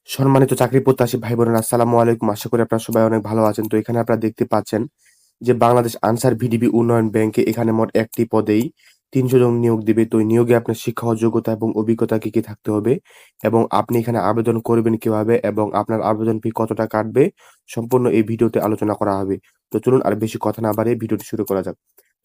সম্মানিত চাকরি প্রত্যাশী ভাই বোনেরা আসসালামু আলাইকুম। আশা করি আপনারা সবাই অনেক ভালো আছেন। তো এখানে আপনারা দেখতে পাচ্ছেন যে বাংলাদেশ আনসার ভিডিবি উন্নয়ন ব্যাংকে এখানে মোট ১ টি পদেই ৩০০ জন নিয়োগ দিবে। তো এই নিয়োগে আপনার শিক্ষাগত যোগ্যতা এবং অভিজ্ঞতা কি থাকতে হবে এবং আপনি এখানে আবেদন করবেন কিভাবে এবং আপনার আবেদন ফি কতটা কাটবে সম্পূর্ণ এই ভিডিওতে আলোচনা করা হবে। তো চলুন আর বেশি কথা না বাড়িয়ে ভিডিওটি শুরু করা যাক।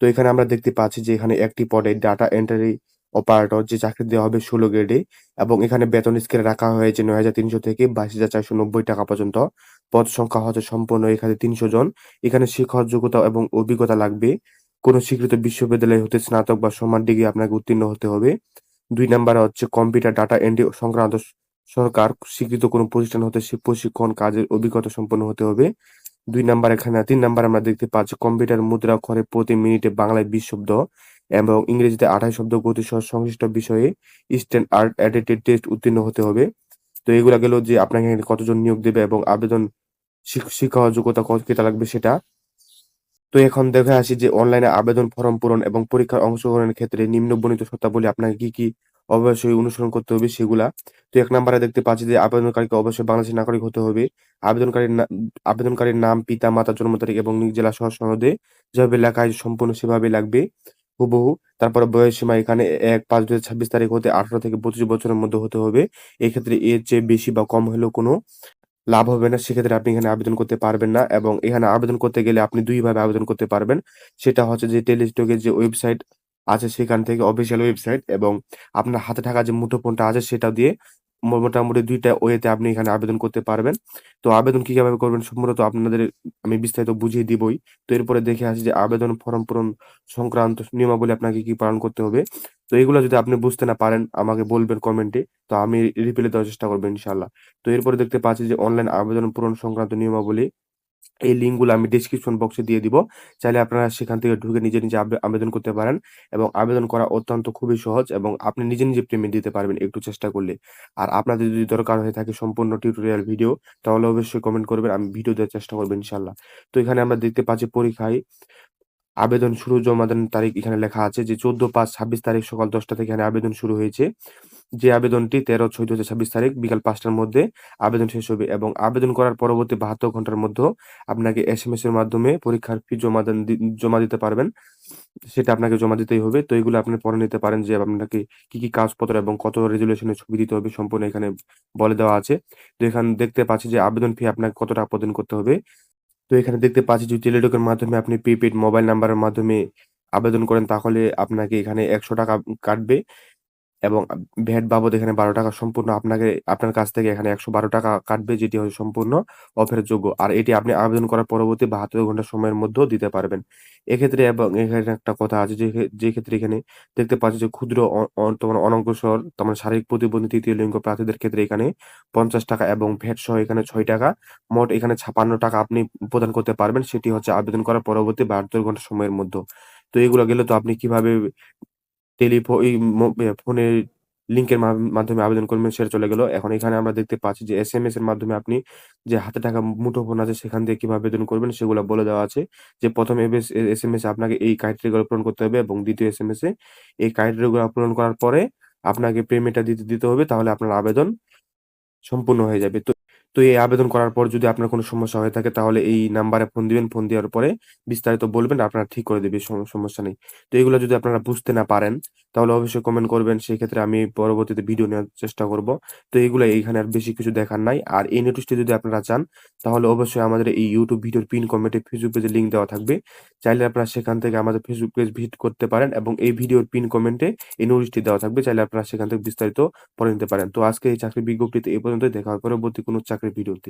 তো এখানে আমরা দেখতে পাচ্ছি যে এখানে একটি পদে ডাটা এন্ট্রি অপারেটর যে চাকরি দেওয়া হবে ১৬ গ্রেডে এবং এখানে বেতন স্কেল রাখা হয়েছে ৯,৩০০ থেকে ২২,৪৯০ টাকা পর্যন্ত। পদ সংখ্যা হচ্ছে সম্পূর্ণ এখানে ৩০০ জন। এখানে শিক্ষাগত যোগ্যতা এবং অভিজ্ঞতা লাগবে। কোন স্বীকৃত বিশ্ববিদ্যালয় হতে স্নাতক বা সমান ডিগ্রি আপনাকে উত্তীর্ণ হতে হবে। ২ নাম্বারে হচ্ছে কম্পিউটার ডাটা এন্ট্রি সংক্রান্ত সরকার স্বীকৃত কোনো প্রতিষ্ঠান হতে প্রশিক্ষণ কাজের অভিজ্ঞতা সম্পন্ন হতে হবে। ২ নাম্বার এখানে ৩ নাম্বার আমরা দেখতে পাচ্ছি কম্পিউটার মুদ্রাক্ষরে প্রতি মিনিটে বাংলায় ২০ শব্দ এবং ইংরেজিতে ২৮ শব্দ গতিসহ সংশ্লিষ্ট বিষয়ে স্ট্যান্ডার্ড অ্যাটেন্ডেড টেস্ট উত্তীর্ণ হতে হবে। তো এগুলা গেল যে আপনাকে এখানে কতজন নিয়োগ দেবে এবং আবেদন শিক্ষাগত যোগ্যতা কতটা লাগবে সেটা। তো এখন দেখে আসি যে অনলাইনে আবেদন ফরম পূরণ এবং পরীক্ষায় অংশগ্রহণের ক্ষেত্রে নিম্নবর্ণিত শর্তাবলী আপনাকে কি অবশ্যই অনুসরণ করতে হবে সেগুলা। তো ১ নাম্বারে দেখতে পাচ্ছি যে আবেদনকারীকে অবশ্যই বাংলাদেশের নাগরিক হতে হবে। আবেদনকারীর নাম, পিতা-মাতার জন্ম তারিখ এবং নিজ জেলা সহ সনদে যেভাবে লেখা আছে সম্পূর্ণ সেভাবেই লাগবে হুবহু। তারপরে বয়সসীমা এখানে ১/৫/২০২৬ তারিখ হতে ১৮ থেকে ৩২ বছরের মধ্যে হতে হবে। এক্ষেত্রে এর চেয়ে বেশি বা কম হলেও কোনো লাভ হবে না। সেক্ষেত্রে আপনি এখানে আবেদন করতে পারবেন না এবং এখানে আবেদন করতে গেলে আপনি ২ ভাবে আবেদন করতে পারবেন। সেটা হচ্ছে যে টেলিটকের যে ওয়েবসাইট আছে সেখান থেকে অফিসিয়াল ওয়েবসাইট এবং আপনার হাতে থাকা যে মুঠোফোনটা আছে সেটা দিয়ে মোটামুটি ২ টা ওয়েতে আপনি এখানে আবেদন করতে পারবেন। তো আবেদন কিভাবে করবেন সম্পূর্ণ আপনাদের আমি বিস্তারিত বুঝিয়ে দিবই। তো এরপরে দেখে আসি যে আবেদন ফরম পূরণ সংক্রান্ত নিয়মাবলী আপনাকে কি পালন করতে হবে। তো এগুলো যদি আপনি বুঝতে না পারেন আমাকে বলবেন কমেন্টে। তো আমি রিপ্লাই দেওয়ার চেষ্টা করব ইনশাআল্লাহ। তো এরপরে দেখতে পাচ্ছি যে অনলাইন আবেদন পূরণ সংক্রান্ত নিয়মাবলী। এই লিঙ্কগুলো আমি ডেসক্রিপশন বক্সে দিয়ে দিব। চাইলে আপনারা সেখান থেকে ঢুকে নিজে আবেদন করতে পারেন এবং আবেদন করা অত্যন্ত খুবই সহজ এবং আপনি নিজে পেমেন্ট দিতে পারবেন একটু চেষ্টা করলে। আর আপনাদের যদি দরকার হয়ে থাকে সম্পূর্ণ টিউটোরিয়াল ভিডিও তাহলে অবশ্যই কমেন্ট করবেন। আমি ভিডিও দেওয়ার চেষ্টা করব ইনশাআল্লাহ। তো এখানে আমরা দেখতে পাচ্ছি পরীক্ষায় আবেদন শুরু জমা দেনের তারিখ এখানে লেখা আছে যে ১৪/৫/২৬ তারিখ সকাল ১০টা থেকে এখানে আবেদন শুরু হয়েছে। যে আবেদনটি ১৩/৬/২০২৬ তারিখ বিকাল ৫টার মধ্যে আবেদন শেষ হবে এবং আবেদন করার পরবর্তী ৭২ ঘন্টার মধ্যেও আপনাকে এসএমএস এর মাধ্যমে পরীক্ষার ফি জমা দিতে পারবেন। সেটা আপনাকে জমা দিতেই হবে। তো এগুলো আপনি পড়ে নিতে পারেন যে আপনাকে কি কাগজপত্র এবং কত রেজুলেশনের ছবি দিতে হবে সম্পূর্ণ এখানে বলে দেওয়া আছে। তো এখানে দেখতে পাচ্ছি যে আবেদন ফি আপনাকে কত টাকা প্রদান করতে হবে। তো এখানে দেখতে পাচ্ছি যে টেলিটকের মাধ্যমে আপনি প্রিপেইড মোবাইল নাম্বারের মাধ্যমে আবেদন করেন তাহলে আপনাকে এখানে ৳১০০ কাটবে এবং ভ্যাট বাবদ এখানে ৳১২ সম্পূর্ণ আপনার কাছ থেকে এখানে ৳১১২ কাটবে যেটি হচ্ছে সম্পূর্ণ অফের যোগ্য। আর এটি আপনি আবেদন করার পরবর্তী ৭২ ঘন্টা সময়ের মধ্যেও দিতে পারবেন। এক্ষেত্রে এবং এখানে একটা কথা আছে যে ক্ষেত্রে এখানে দেখতে পাচ্ছি যে ক্ষুদ্র অ অ তোমার অনগ্রসর তোমার শারীরিক প্রতিবন্ধী তৃতীয় লিঙ্গ প্রার্থীদের ক্ষেত্রে এখানে ৳৫০ এবং ভ্যাট সহ এখানে ৳৬ মোট এখানে ৳৫৬ আপনি প্রদান করতে পারবেন। সেটি হচ্ছে আবেদন করার পরবর্তী ৭২ ঘন্টা সময়ের মধ্য। তো এগুলো গেলে তো আপনি কিভাবে টেলিফো এই মো এ ফোনের লিংকের মাধ্যমে আবেদন করবেন সেটা চলে গেল। এখন এখানে আমরা দেখতে পাচ্ছি যে এসএমএস এর মাধ্যমে আপনি যে হাতে থাকা মুঠোফোন আছে সেখান থেকে কিভাবে আবেদন করবেন সেগুলা বলে দেওয়া আছে। যে ১ম এসএমএস এ আপনাকে এই ক্রাইটেরিয়া গুলো পূরণ করতে হবে এবং ২য় এসএমএস এ এই ক্রাইটেরিয়া গুলা পূরণ করার পরে আপনাকে পেমেন্টটা দিতে হবে তাহলে আপনার আবেদন সম্পূর্ণ হয়ে যাবে। তো এই আবেদন করার পর যদি আপনার কোনো সমস্যা হয়ে থাকে তাহলে এই নাম্বারে ফোন দিবেন। ফোন দেওয়ার পরে বিস্তারিত বলবেন, আপনারা ঠিক করে দিবে সমস্যা নেই। তো এগুলো যদি আপনারা বুঝতে না পারেন তাহলে অবশ্যই কমেন্ট করবেন। সেক্ষেত্রে আমি পরবর্তীতে ভিডিও নেওয়ার চেষ্টা করব। তো এগুলাই এইখানে আর বেশি কিছু দেখার নাই। আর এই নোটিশটি যদি আপনারা চান তাহলে অবশ্যই আমাদের এই YouTube ভিডিওর পিন কমেন্টে Facebook পেজের লিংক দেওয়া থাকবে। চাইলে আপনারা সেখান থেকে আমাদের Facebook পেজ ভিজিট করতে পারেন এবং এই ভিডিওর পিন কমেন্টে এই নোটিশটি দেওয়া থাকবে। চাইলে আপনারা সেখান থেকে বিস্তারিত পড়ে নিতে পারেন। তো আজকে এই চাকরির বিজ্ঞপ্তিতে এ পর্যন্তই। দেখা হবে পরবর্তী কোনো চাকরির ভিডিওতে।